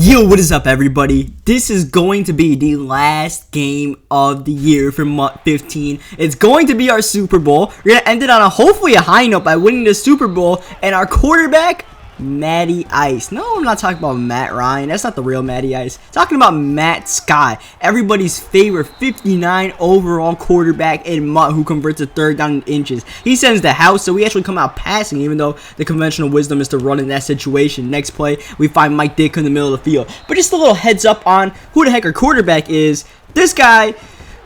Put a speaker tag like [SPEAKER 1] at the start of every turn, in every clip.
[SPEAKER 1] Yo, what is up, everybody? This is going to be the last game of the year for month 15. It's going to be our Super Bowl. We're going to end it on hopefully a high note by winning the Super Bowl. And our quarterback, Matty Ice. No, I'm not talking about Matt Ryan. That's not the real Matty Ice. I'm talking about Matt Scott, everybody's favorite 59 overall quarterback in MUT who converts a third down in inches. He sends the house, so we actually come out passing, even though the conventional wisdom is to run in that situation. Next play, we find Mike Dick in the middle of the field. But just a little heads up on who the heck our quarterback is. This guy,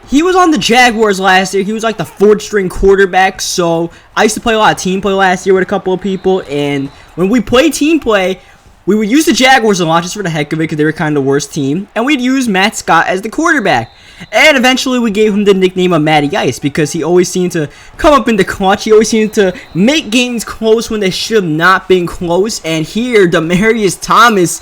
[SPEAKER 1] he was on the Jaguars last year. He was like the fourth string quarterback. So I used to play a lot of team play last year with a couple of people. And when we play team play, we would use the Jaguars a lot just for the heck of it because they were kind of the worst team. And we'd use Matt Scott as the quarterback. And eventually we gave him the nickname of Matty Ice because he always seemed to come up in the clutch. He always seemed to make games close when they should have not been close. And here, Demaryius Thomas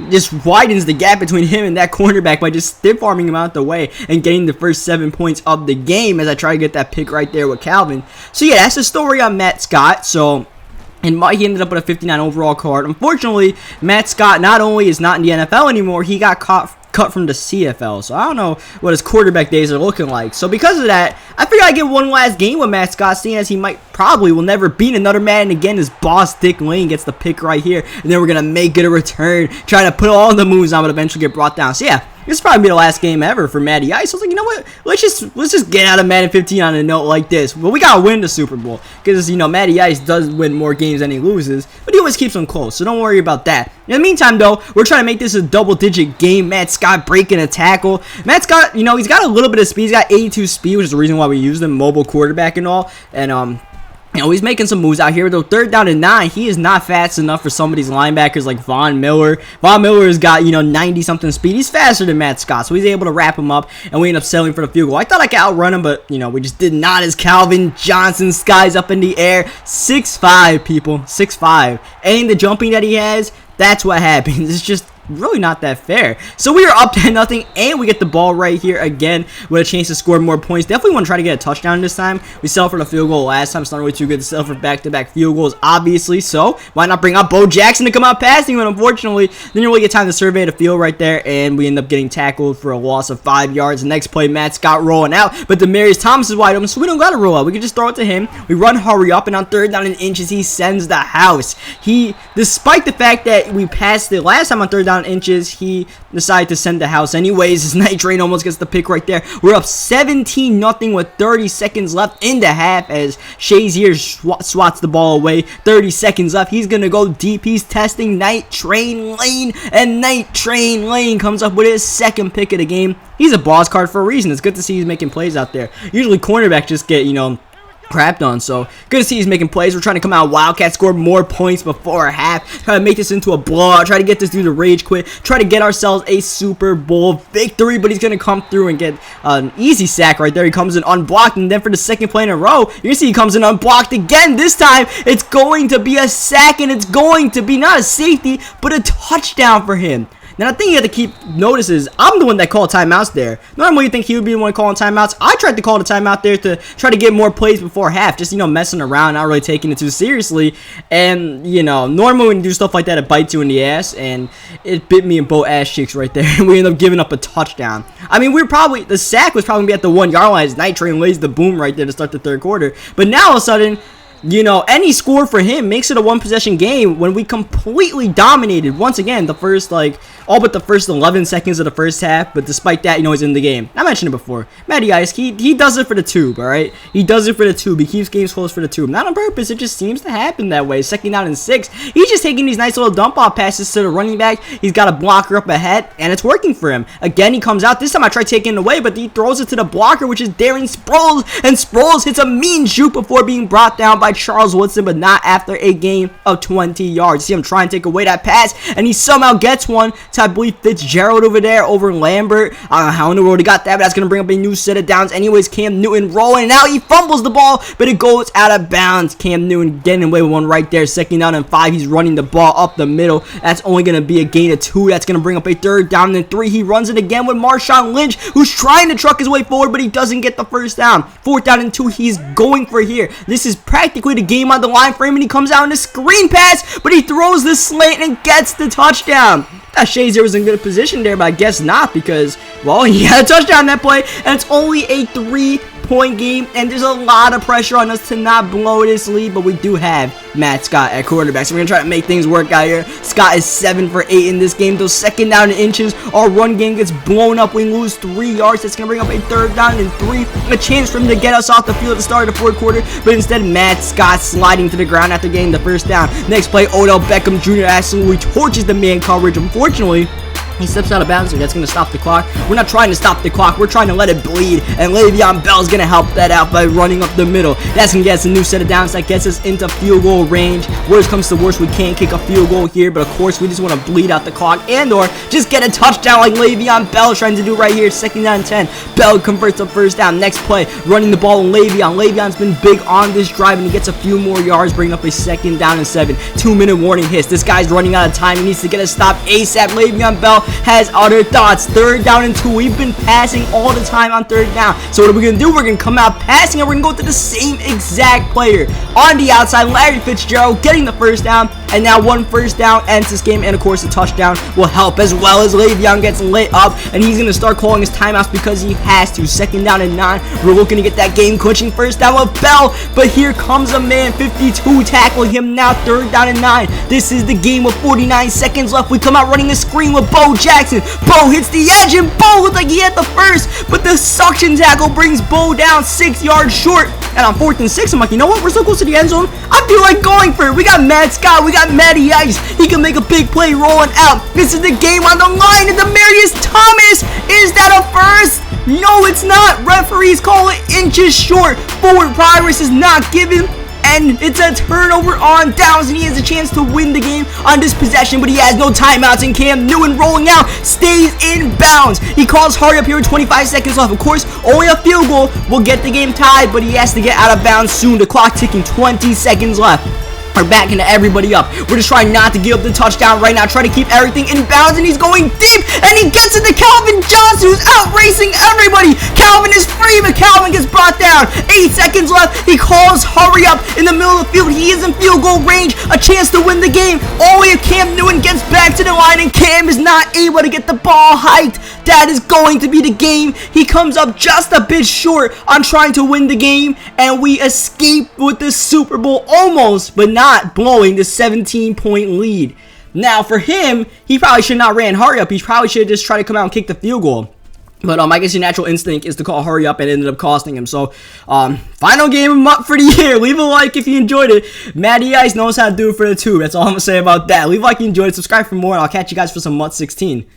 [SPEAKER 1] just widens the gap between him and that cornerback by just stiff arming him out the way and getting the first 7 points of the game as I try to get that pick right there with Calvin. So yeah, that's the story on Matt Scott. So and he ended up with a 59 overall card. Unfortunately, Matt Scott not only is not in the NFL anymore, he got cut from the CFL. So I don't know what his quarterback days are looking like. So because of that, I figured I'd get one last game with Matt Scott, seeing as he probably will never beat another Madden again. His boss, Dick Lane, gets the pick right here. And then we're going to make it a return, trying to put all the moves on, but eventually get brought down. So yeah, this will probably be the last game ever for Matty Ice. So I was like, you know what? Let's just get out of Madden 15 on a note like this. Well, we gotta win the Super Bowl because you know Matty Ice does win more games than he loses, but he always keeps them close. So don't worry about that. In the meantime, though, we're trying to make this a double-digit game. Matt Scott breaking a tackle. Matt Scott, you know, he's got a little bit of speed. He's got 82 speed, which is the reason why we use him, mobile quarterback and all. And you know, he's making some moves out here. Though third down and 9, he is not fast enough for some of these linebackers like Von Miller. Von Miller has got, you know, 90-something speed. He's faster than Matt Scott, so he's able to wrap him up, and we end up settling for the field goal. I thought I could outrun him, but, you know, we just did not as Calvin Johnson skies up in the air. 6'5", people. 6'5". And the jumping that he has, that's what happens. It's just really not that fair. So we are up 10-0, and we get the ball right here again with a chance to score more points. Definitely want to try to get a touchdown this time. We settled for the field goal last time. It's not really too good to settle for back-to-back field goals, obviously. So why not bring out Bo Jackson to come out passing? But unfortunately, didn't really get time to survey the field right there, and we end up getting tackled for a loss of 5 yards. The next play, Matt Scott rolling out, but Demaryius Thomas is wide open, so we don't got to roll out. We can just throw it to him. We run hurry up, and on third down in inches, he sends the house. Despite the fact that we passed it last time on third down in inches, he decided to send the house anyways. His night train almost gets the pick right there. We're up 17-0 with 30 seconds left in the half as Shazier swats the ball away. 30 seconds left. He's going to go deep. He's testing Night Train Lane, and Night Train Lane comes up with his second pick of the game. He's a boss card for a reason. It's good to see he's making plays out there. Usually cornerbacks just get, you know, crapped on, so good to see he's making plays. We're trying to come out Wildcat, score more points before half, try to make this into a blowout, try to get this dude to rage quit, try to get ourselves a Super Bowl victory, but he's going to come through and get an easy sack right there. He comes in unblocked, and then for the second play in a row, you're going to see he comes in unblocked again. This time, it's going to be a sack, and it's going to be not a safety, but a touchdown for him. Now, the thing you have to keep notice is I'm the one that called timeouts there. Normally, you think he would be the one calling timeouts. I tried to call the timeout there to try to get more plays before half, just, you know, messing around, not really taking it too seriously. And, you know, normally when you do stuff like that, it bites you in the ass, and it bit me in both ass cheeks right there, and we end up giving up a touchdown. I mean, the sack was probably at the 1 yard line as Night Train lays the boom right there to start the third quarter. But now, all of a sudden, you know, any score for him makes it a one-possession game when we completely dominated, once again, the first, all but the first 11 seconds of the first half. But despite that, you know, he's in the game. I mentioned it before. Matty Ice, he does it for the tube, all right? He does it for the tube. He keeps games close for the tube. Not on purpose. It just seems to happen that way. Second down and 6. He's just taking these nice little dump-off passes to the running back. He's got a blocker up ahead, and it's working for him. Again, he comes out. This time I try taking it away, but he throws it to the blocker, which is Darren Sproles, and Sproles hits a mean juke before being brought down by Charles Woodson, but not after a gain of 20 yards. See him try and take away that pass, and he somehow gets one to, I believe, Fitzgerald over there, over Lambert. I don't know how in the world he got that, but that's going to bring up a new set of downs. Anyways, Cam Newton rolling out. He fumbles the ball, but it goes out of bounds. Cam Newton getting away with one right there. Second down and 5. He's running the ball up the middle. That's only going to be a gain of 2. That's going to bring up a third down and 3. He runs it again with Marshawn Lynch, who's trying to truck his way forward, but he doesn't get the first down. Fourth down and 2. He's going for here. This is practically the game on the line for him, and he comes out in a screen pass, but he throws the slant and gets the touchdown. That Shea Lazier was in good position there, but I guess not because, well, he had a touchdown that play, and it's only a 3-point game, and there's a lot of pressure on us to not blow this lead, but we do have Matt Scott at quarterback, so we're going to try to make things work out here. Scott is 7 for 8 in this game, though second down and inches. Our run game gets blown up. We lose 3 yards. That's going to bring up a third down and 3. A chance for him to get us off the field at the start of the fourth quarter, but instead Matt Scott sliding to the ground after getting the first down. Next play, Odell Beckham Jr. absolutely torches the man coverage. Unfortunately, he steps out of bounds, so that's going to stop the clock. We're not trying to stop the clock. We're trying to let it bleed, and Le'Veon Bell's going to help that out by running up the middle. That's going to get us a new set of downs. That gets us into field goal range. Worst comes to worst, we can't kick a field goal here, but of course, we just want to bleed out the clock and or just get a touchdown like Le'Veon Bell is trying to do right here. Second down and 10. Bell converts the first down. Next play, running the ball on Le'Veon. Le'Veon's been big on this drive, and he gets a few more yards, bringing up a second down and 7. 2-minute warning hits. This guy's running out of time. He needs to get a stop ASAP. Le'Veon Bell has other thoughts. Third down and 2. We've been passing all the time on third down. So what are we going to do? We're going to come out passing, and we're going to go to the same exact player. On the outside, Larry Fitzgerald getting the first down, and now 1 first down ends this game, and of course the touchdown will help as well as Le'Veon gets lit up, and he's going to start calling his timeouts because he has to. Second down and 9. We're looking to get that game clinching first down with Bell, but here comes a man, 52, tackling him now. Third down and 9. This is the game with 49 seconds left. We come out running a screen with Bo Jackson. Bo hits the edge, and Bo looked like he had the first, but the suction tackle brings Bo down 6 yards short. And on 4th and 6, I'm like, you know what? We're so close to the end zone. I feel like going for it. We got Matt Scott. We got Matty Ice. He can make a big play rolling out. This is the game on the line, and Demaryius Thomas. Is that a first? No, it's not. Referees call it inches short. Forward progress is not given. And it's a turnover on downs, and he has a chance to win the game on this possession, but he has no timeouts, and Cam Newton rolling out stays in bounds. He calls hurry up here with 25 seconds left. Of course, only a field goal will get the game tied, but he has to get out of bounds soon. The clock ticking, 20 seconds left. We're backing everybody up. We're just trying not to give up the touchdown right now. Try to keep everything in bounds, and he's going deep, and he gets it to Calvin Johnson, who's out racing everybody. Calvin is free, but Calvin gets brought down. 8 seconds left. He calls hurry up in the middle of the field. He is in field goal range. A chance to win the game. Only if Cam Newton gets back to the line, and Cam is not able to get the ball hiked. That is going to be the game. He comes up just a bit short on trying to win the game, and we escape with the Super Bowl almost, but not blowing the 17-point lead. Now for him, he probably should not ran hurry up. He probably should just try to come out and kick the field goal. But I guess your natural instinct is to call hurry up, and it ended up costing him. So, final game of Mutt for the year. Leave a like if you enjoyed it. Matty Ice knows how to do it for the 2. That's all I'm going to say about that. Leave a like if you enjoyed it. Subscribe for more, and I'll catch you guys for some Mutt 16.